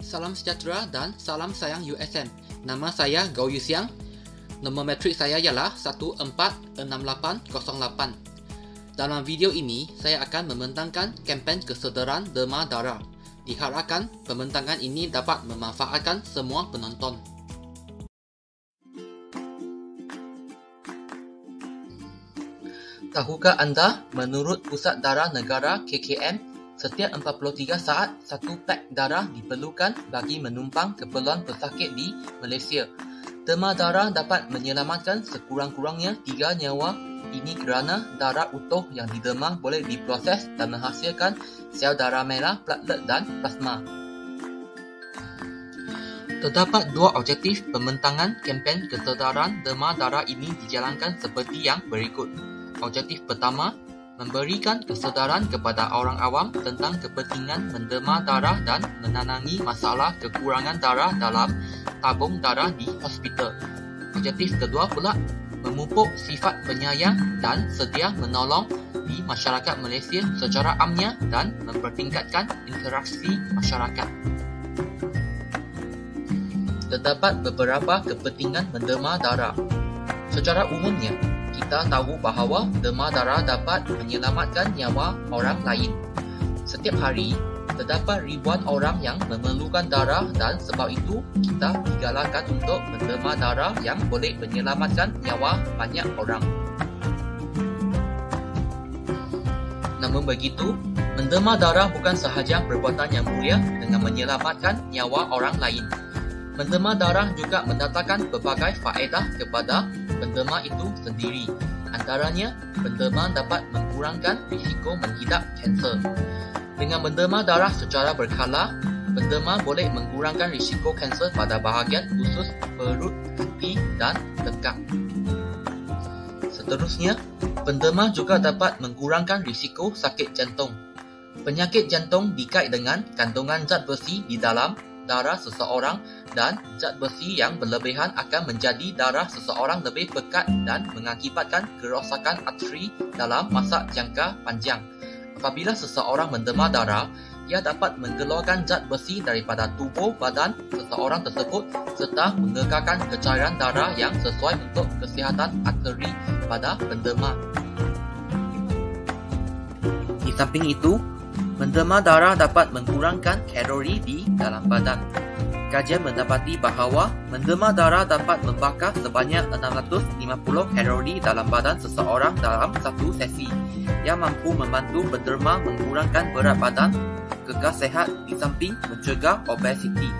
Salam sejahtera dan salam sayang USM. Nama saya Gao Yusiang. Nombor metrik saya ialah 146808. Dalam video ini, saya akan membentangkan kempen kesedaran demam darah. Diharapkan pembentangan ini dapat memanfaatkan semua penonton. Tahukah anda, menurut Pusat Darah Negara KKM, setiap 43 saat, satu pak darah diperlukan bagi menumpang keperluan pesakit di Malaysia. Demam darah dapat menyelamatkan sekurang-kurangnya 3 nyawa. Ini kerana darah utuh yang didemam boleh diproses dan menghasilkan sel darah merah, platelet dan plasma. Terdapat dua objektif pembentangan kempen kesedaran demam darah ini dijalankan seperti yang berikut. Objektif pertama, memberikan kesedaran kepada orang awam tentang kepentingan mendemam darah dan menangangi masalah kekurangan darah dalam tabung darah di hospital. Objektif kedua pula, memupuk sifat penyayang dan sedia menolong di masyarakat Malaysia secara amnya dan mempertingkatkan interaksi masyarakat. Terdapat beberapa kepentingan mendemam darah. Secara umumnya, kita tahu bahawa demam darah dapat menyelamatkan nyawa orang lain. Setiap hari, terdapat ribuan orang yang memerlukan darah dan sebab itu kita digalakkan untuk mendemam darah yang boleh menyelamatkan nyawa banyak orang. Namun begitu, mendemam darah bukan sahaja perbuatan yang mulia dengan menyelamatkan nyawa orang lain. Mendemam darah juga mendatangkan pelbagai faedah kepada pendemam itu sendiri. Antaranya, pendemam dapat mengurangkan risiko mengidap kanser. Dengan mendemam darah secara berkala, pendemam boleh mengurangkan risiko kanser pada bahagian usus, perut, hati dan tekak. Seterusnya, pendemam juga dapat mengurangkan risiko sakit jantung. Penyakit jantung dikait dengan kandungan zat besi di dalam darah seseorang dan zat besi yang berlebihan akan menjadi darah seseorang lebih pekat dan mengakibatkan kerosakan arteri dalam masa jangka panjang. Apabila seseorang mendemam darah, ia dapat mengeluarkan zat besi daripada tubuh badan seseorang tersebut serta mengekalkan kecairan darah yang sesuai untuk kesihatan arteri pada pendemam. Di samping itu, mendemam darah dapat mengurangkan kalori di dalam badan. Kajian mendapati bahawa mendemam darah dapat membakar sebanyak 650 kalori dalam badan seseorang dalam satu sesi, yang mampu membantu penderma mengurangkan berat badan, kekal sihat di samping mencegah obesiti.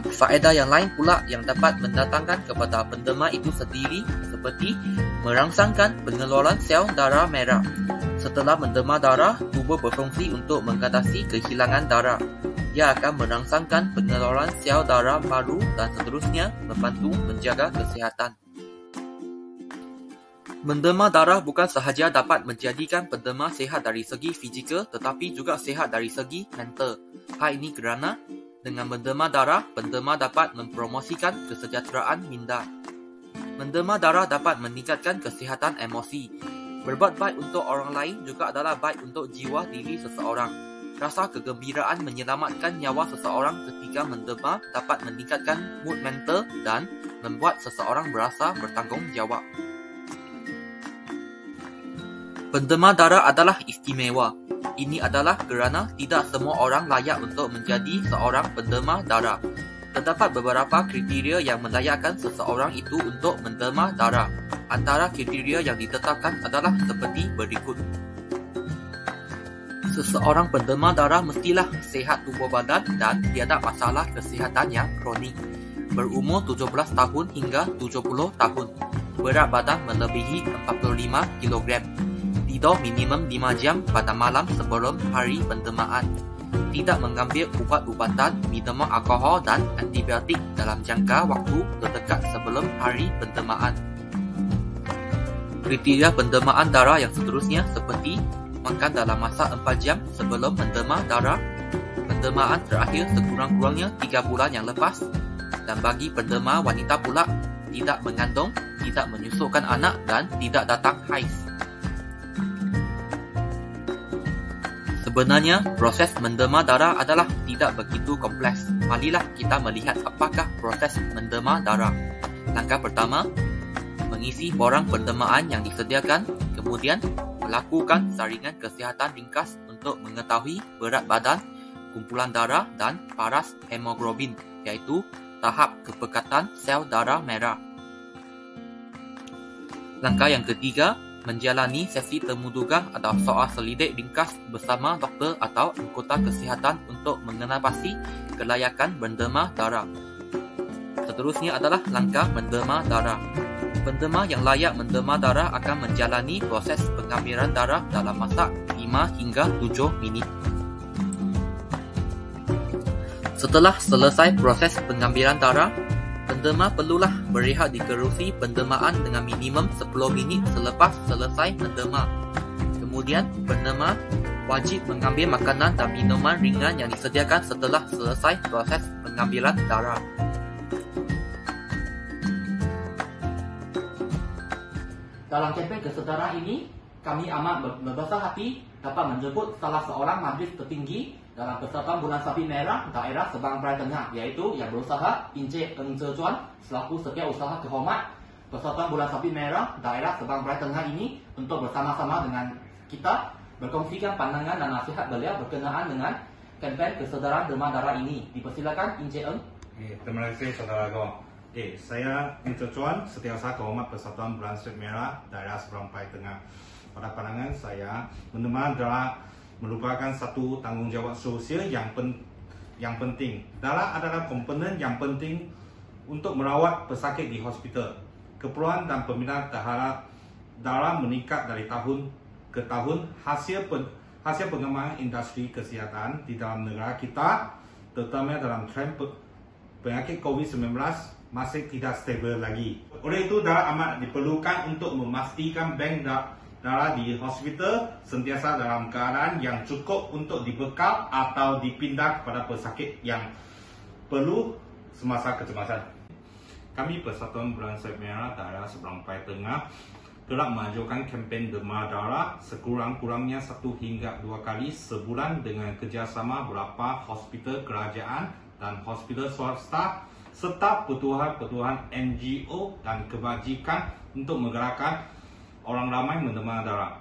Faedah yang lain pula yang dapat mendatangkan kepada pendemam itu sendiri seperti merangsangkan pengeluaran sel darah merah. Setelah mendemam darah, tubuh berfungsi untuk mengatasi kehilangan darah. Ia akan merangsangkan pengeluaran sel darah baru dan seterusnya membantu menjaga kesihatan. Mendemam darah bukan sahaja dapat menjadikan pendemam sihat dari segi fizikal tetapi juga sihat dari segi mental. Hal ini kerana dengan mendemam darah, pendemam dapat mempromosikan kesejahteraan minda. Mendemam darah dapat meningkatkan kesihatan emosi. Berbuat baik untuk orang lain juga adalah baik untuk jiwa diri seseorang. Rasa kegembiraan menyelamatkan nyawa seseorang ketika mendemam dapat meningkatkan mood mental dan membuat seseorang berasa bertanggungjawab. Pendemam darah adalah istimewa. Ini adalah kerana tidak semua orang layak untuk menjadi seorang pendemam darah. Terdapat beberapa kriteria yang melayakkan seseorang itu untuk mendemam darah. Antara kriteria yang ditetapkan adalah seperti berikut. Seseorang pendemam darah mestilah sihat tubuh badan dan tiada masalah kesihatan yang kronik. Berumur 17 tahun hingga 70 tahun. Berat badan melebihi 45 kg. Tidur minimum 5 jam pada malam sebelum hari pendemaan. Tidak mengambil ubat-ubatan, minuman alkohol dan antibiotik dalam jangka waktu terdekat sebelum hari pendemaan. Kriteria pendemaan darah yang seterusnya seperti makan dalam masa 4 jam sebelum mendemam darah, pendemaan terakhir sekurang-kurangnya 3 bulan yang lepas, dan bagi pendemam wanita pula tidak mengandung, tidak menyusukan anak dan tidak datang haiz. Sebenarnya, proses mendema darah adalah tidak begitu kompleks. Marilah kita melihat apakah proses mendema darah. Langkah pertama, mengisi borang pendemaan yang disediakan, kemudian melakukan saringan kesihatan ringkas untuk mengetahui berat badan, kumpulan darah dan paras hemoglobin, iaitu tahap kepekatan sel darah merah. Langkah yang ketiga, menjalani sesi temuduga atau soal selidik ringkas bersama doktor atau anggota kesihatan untuk mengenal pasti kelayakan mendema darah. Seterusnya adalah langkah mendema darah. Pendema yang layak mendema darah akan menjalani proses pengambilan darah dalam masa 5 hingga 7 minit. Setelah selesai proses pengambilan darah, pendema perlulah berehat di kerusi pendemaan dengan minimum 10 minit selepas selesai mendema. Kemudian, pendema wajib mengambil makanan dan minuman ringan yang disediakan setelah selesai proses pengambilan darah. Dalam kempen kesedaran ini, kami amat berbesar hati dapat menjemput salah seorang majlis tertinggi dalam Persatuan Bulan Sabit Merah Daerah Sabang Perai Tengah, iaitu yang berusaha Encik Eng Zhejuan selaku Setiausaha Kehormat Persatuan Bulan Sabit Merah Daerah Sabang Perai Tengah ini untuk bersama-sama dengan kita berkongsikan pandangan dan nasihat beliau berkenaan dengan kempen kesedaran demam darah ini. Dipersilakan Encik Eng. Terima kasih saudara-saudara. Saya Eng Zhejuan, Setiausaha Kehormat Persatuan Bulan Sabit Merah Daerah Sabang Perai Tengah. Pada pandangan saya, mendema darah merupakan satu tanggungjawab sosial yang penting. Darah adalah komponen yang penting untuk merawat pesakit di hospital. Keperluan dan peminat darah meningkat dari tahun ke tahun hasil pengembangan industri kesihatan di dalam negara kita, terutama dalam tren penyakit COVID-19 masih tidak stabil lagi. Oleh itu, darah amat diperlukan untuk memastikan bank darah di hospital sentiasa dalam keadaan yang cukup untuk dibekal atau dipindah kepada pesakit yang perlu semasa kecemasan. Kami Persatuan Bulan Sabit Merah Daerah Sabang Perai Tengah telah mengajukan kempen demam darah sekurang-kurangnya 1 hingga 2 kali sebulan dengan kerjasama beberapa hospital kerajaan dan hospital swasta serta petuahan NGO dan kebajikan untuk menggerakkan orang ramai mendema darah.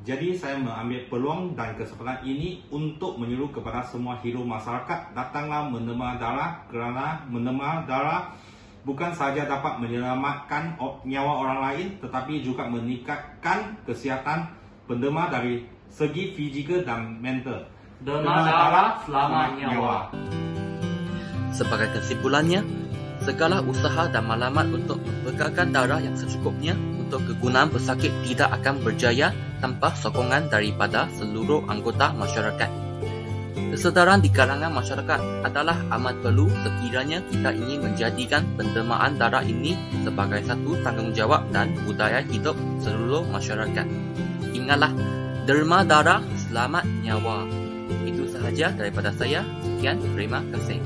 Jadi saya mengambil peluang dan kesempatan ini untuk menyuruh kepada semua hero masyarakat, datanglah mendema darah, kerana mendema darah bukan sahaja dapat menyelamatkan nyawa orang lain, tetapi juga meningkatkan kesihatan pendema dari segi fizikal dan mental. Demam darah selamat nyawa. Sebagai kesimpulannya, segala usaha dan maklumat untuk membekalkan darah yang secukupnya untuk kegunaan pesakit tidak akan berjaya tanpa sokongan daripada seluruh anggota masyarakat. Kesedaran di kalangan masyarakat adalah amat perlu sekiranya kita ingin menjadikan pendemaan darah ini sebagai satu tanggungjawab dan budaya hidup seluruh masyarakat. Ingatlah, derma darah selamat nyawa. Itu sahaja daripada saya. Sekian, terima kasih.